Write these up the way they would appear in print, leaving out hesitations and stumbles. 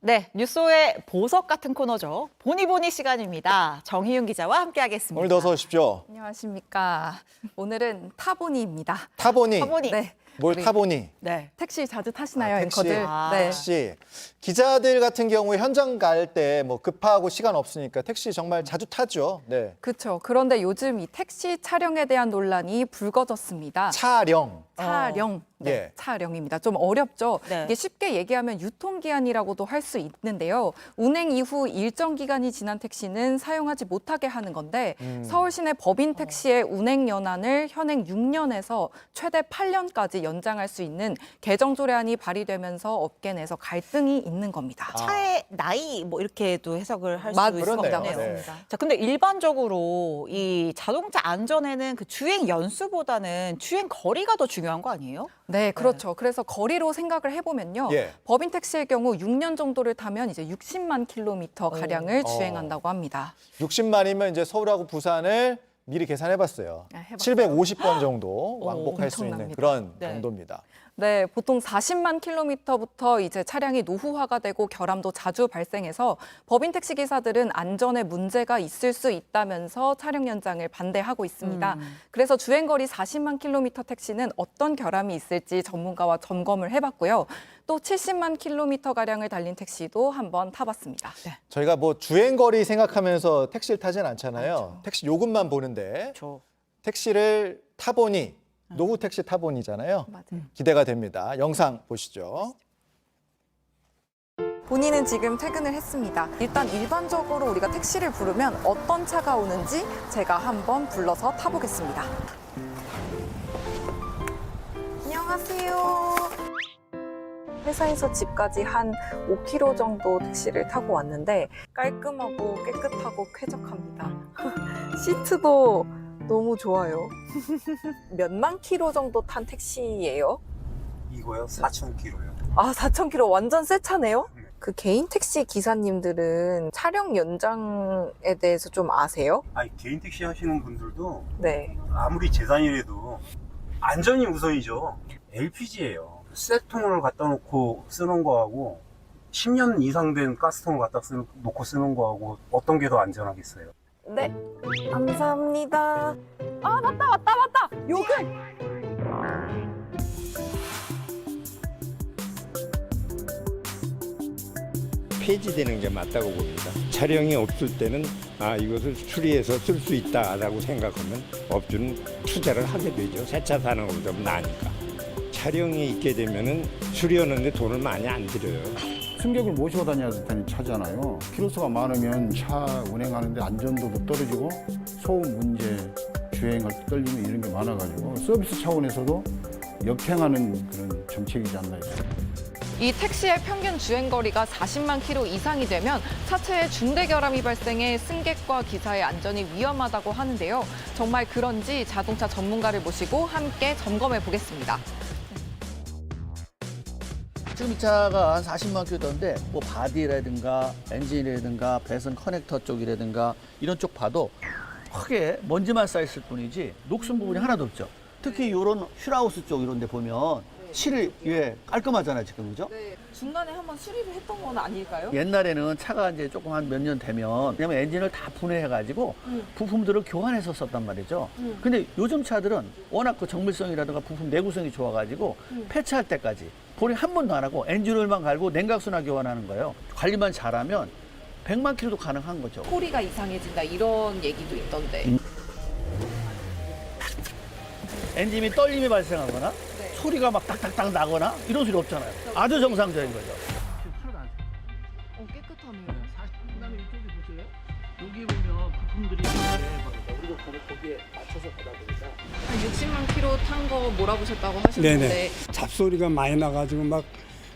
네, 뉴스의 보석 같은 코너죠. 보니보니 시간입니다. 정희윤 기자와 함께하겠습니다. 오늘도 어서 오십시오. 안녕하십니까. 오늘은 타보니입니다. 타보니. 타보니. 네. 뭘 우리- 타보니? 네. 택시 자주 타시나요, 택시. 앵커들? 아. 네. 택시. 기자들 같은 경우에 현장 갈 때 뭐 급하고 시간 없으니까 택시 정말 자주 타죠. 네. 그렇죠. 그런데 요즘 이 택시 촬영에 대한 논란이 불거졌습니다. 차량. 차량. 네, 예. 차량입니다. 좀 어렵죠. 네. 이게 쉽게 얘기하면 유통기한이라고도 할 수 있는데요. 운행 이후 일정 기간이 지난 택시는 사용하지 못하게 하는 건데 서울시내 법인 택시의 운행 연한을 현행 6년에서 최대 8년까지 연장할 수 있는 개정 조례안이 발의되면서 업계 내에서 갈등이 있는 겁니다. 차의 나이 뭐 이렇게도 해석을 할 수 맞- 있을 것 그렇네요. 같네요. 네. 자, 근데 일반적으로 이 자동차 안전에는 그 주행 연수보다는 주행 거리가 더 중요한 거 아니에요? 네, 그렇죠. 그래서 거리로 생각을 해보면요. 예. 법인 택시의 경우 6년 정도를 타면 이제 60만 킬로미터 가량을 어. 주행한다고 합니다. 60만이면 이제 서울하고 부산을 미리 계산해봤어요. 네, 해봤어요. 750번 정도 왕복할 수 있는 엄청납니다. 그런 네. 정도입니다. 네, 보통 40만 킬로미터부터 이제 차량이 노후화가 되고 결함도 자주 발생해서 법인 택시 기사들은 안전에 문제가 있을 수 있다면서 차량 연장을 반대하고 있습니다. 그래서 주행거리 40만 킬로미터 택시는 어떤 결함이 있을지 전문가와 점검을 해봤고요. 또 70만 킬로미터 가량을 달린 택시도 한번 타봤습니다. 네. 저희가 뭐 주행거리 생각하면서 택시를 타진 않잖아요. 택시 요금만 보는데 저 택시를 타보니 노후 택시 타보니잖아요. 맞아요. 기대가 됩니다. 영상 보시죠. 본인은 지금 퇴근을 했습니다. 일단 일반적으로 우리가 택시를 부르면 어떤 차가 오는지 제가 한번 불러서 타보겠습니다. 안녕하세요. 회사에서 집까지 한 5km 정도 택시를 타고 왔는데 깔끔하고 깨끗하고 쾌적합니다. 시트도 너무 좋아요. 몇만 킬로 정도 탄 택시예요? 이거요? 4,000km요. 아, 4,000km 완전 새 차네요? 네. 그 개인 택시 기사님들은 차량 연장에 대해서 좀 아세요? 아니 개인 택시 하시는 분들도 네. 아무리 재산이라도 안전이 우선이죠. LPG예요. 쇠통을 갖다 놓고 쓰는 거하고 10년 이상 된 가스통을 갖다 놓고 쓰는 거하고 어떤 게 더 안전하겠어요? 네. 감사합니다. 아, 맞다. 요금! 폐지되는 게 맞다고 봅니다. 차량이 없을 때는 이것을 수리해서 쓸 수 있다라고 생각하면 업주는 투자를 하게 되죠. 새 차 사는 것보다 나으니까. 차량이 있게 되면은 수리하는데 돈을 많이 안 들여요. 승객을 모시고 다녀야 되는 차잖아요. 키로수가 많으면 차 운행하는데 안전도도 떨어지고 소음 문제, 주행할 때 떨리면 이런 게 많아가지고 서비스 차원에서도 역행하는 그런 정책이지 않나 싶습니다. 이 택시의 평균 주행거리가 40만 킬로 이상이 되면 차체에 중대 결함이 발생해 승객과 기사의 안전이 위험하다고 하는데요. 정말 그런지 자동차 전문가를 모시고 함께 점검해 보겠습니다. 지금 이 차가 한 40만 킬로인데 뭐 바디라든가 엔진이라든가 배선 커넥터 쪽이라든가 이런 쪽 봐도 크게 먼지만 쌓였을 뿐이지 녹슨 부분이 하나도 없죠. 특히 이런 슈라우스 쪽 이런 데 보면 실이 깔끔하잖아요, 지금, 그죠? 네, 중간에 한번 수리를 했던 건 아닐까요? 옛날에는 차가 이제 조금 한 몇 년 되면 왜냐면 엔진을 다 분해해가지고 부품들을 교환해서 썼단 말이죠. 근데 요즘 차들은 워낙 그 정밀성이라든가 부품 내구성이 좋아가지고 폐차할 때까지 보링 한 번도 안 하고 엔진오일만 갈고 냉각수나 교환하는 거예요. 관리만 잘하면 100만 킬로도 가능한 거죠. 소리가 이상해진다 이런 얘기도 있던데. 엔진이 떨림이 발생하거나 소리가 막 딱딱딱 나거나 이런 소리 없잖아요. 아주 정상적인 거죠. 깨끗하네요. 그다음에 이쪽에 보세요. 여기 보면 부품들이 이렇게 우리도 거기에 맞춰서 가다 보니까 한 60만 킬로 탄 거 몰아보셨다고 하셨는데 네네. 잡소리가 많이 나가지고 막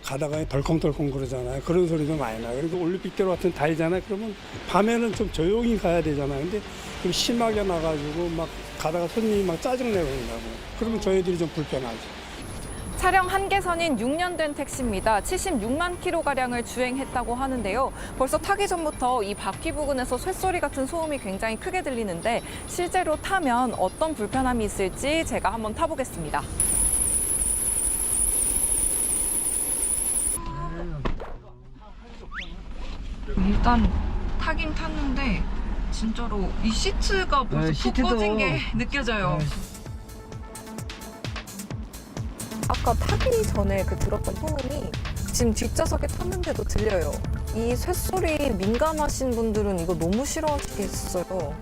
가다가 덜컹덜컹 그러잖아요. 그런 소리도 많이 나요. 그리고 올림픽대로 같은 다리잖아요. 그러면 밤에는 좀 조용히 가야 되잖아요. 근데 좀 심하게 나가지고 막 가다가 손님이 막 짜증내고 그런다고. 그러면 저희들이 좀 불편하죠. 차량 한계선인 6년 된 택시입니다. 76만 킬로가량을 주행했다고 하는데요. 벌써 타기 전부터 이 바퀴 부근에서 쇳소리 같은 소음이 굉장히 크게 들리는데 실제로 타면 어떤 불편함이 있을지 제가 한번 타보겠습니다. 일단 타긴 탔는데 진짜로 이 시트가 벌써 푹 꺼진 게 느껴져요. 아까 타기 전에 그 들었던 소음이 지금 뒷좌석에 탔는데도 들려요. 이 쇳소리 민감하신 분들은 이거 너무 싫어하시겠어요.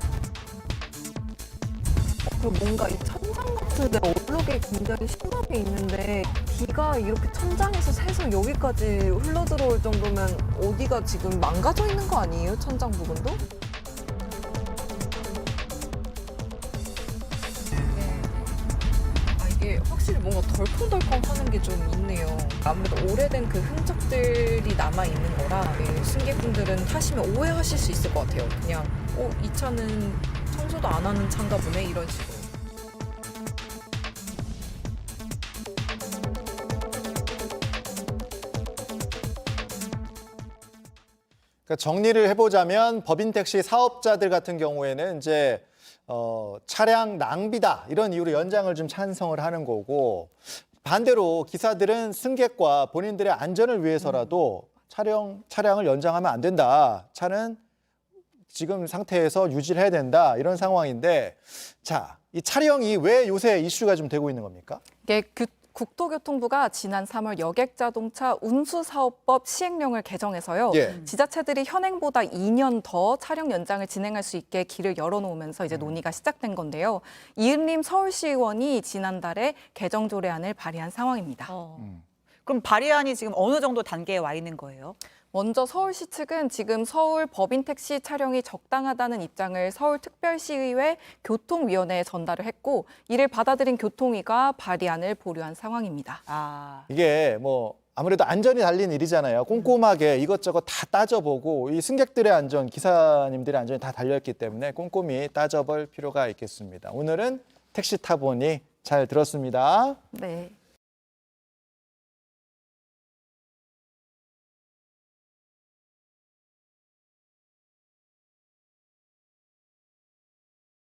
그리고 뭔가 이 천장 같은데 얼룩이 굉장히 심하게 있는데 비가 이렇게 천장에서 새서 여기까지 흘러들어올 정도면 어디가 지금 망가져 있는 거 아니에요? 천장 부분도? 이게 확실히 뭔가 덜컹덜컹 하는 게 좀 있네요. 아무래도 오래된 그 흔적들이 남아있는 거라 승객분들은 타시면 오해하실 수 있을 것 같아요. 그냥 이 차는 청소도 안 하는 차인가 보네 이런 식으로. 그러니까 정리를 해보자면 법인 택시 사업자들 같은 경우에는 이제 차량 낭비다 이런 이유로 연장을 좀 찬성을 하는 거고, 반대로 기사들은 승객과 본인들의 안전을 위해서라도 차량을 연장하면 안 된다. 차는 지금 상태에서 유지를 해야 된다. 이런 상황인데, 자, 이 차량이 왜 요새 이슈가 좀 되고 있는 겁니까? 이게 국토교통부가 지난 3월 여객자동차 운수사업법 시행령을 개정해서요. 예. 지자체들이 현행보다 2년 더 차량 연장을 진행할 수 있게 길을 열어놓으면서 이제 논의가 시작된 건데요. 이은림 서울시의원이 지난달에 개정 조례안을 발의한 상황입니다. 그럼 발의안이 지금 어느 정도 단계에 와 있는 거예요? 먼저 서울시 측은 지금 서울 법인 택시 촬영이 적당하다는 입장을 서울특별시의회 교통위원회에 전달을 했고, 이를 받아들인 교통위가 발의안을 보류한 상황입니다. 이게 뭐 아무래도 안전이 달린 일이잖아요. 꼼꼼하게 이것저것 다 따져보고 이 승객들의 안전, 기사님들의 안전이 다 달려있기 때문에 꼼꼼히 따져볼 필요가 있겠습니다. 오늘은 택시 타보니 잘 들었습니다. 네.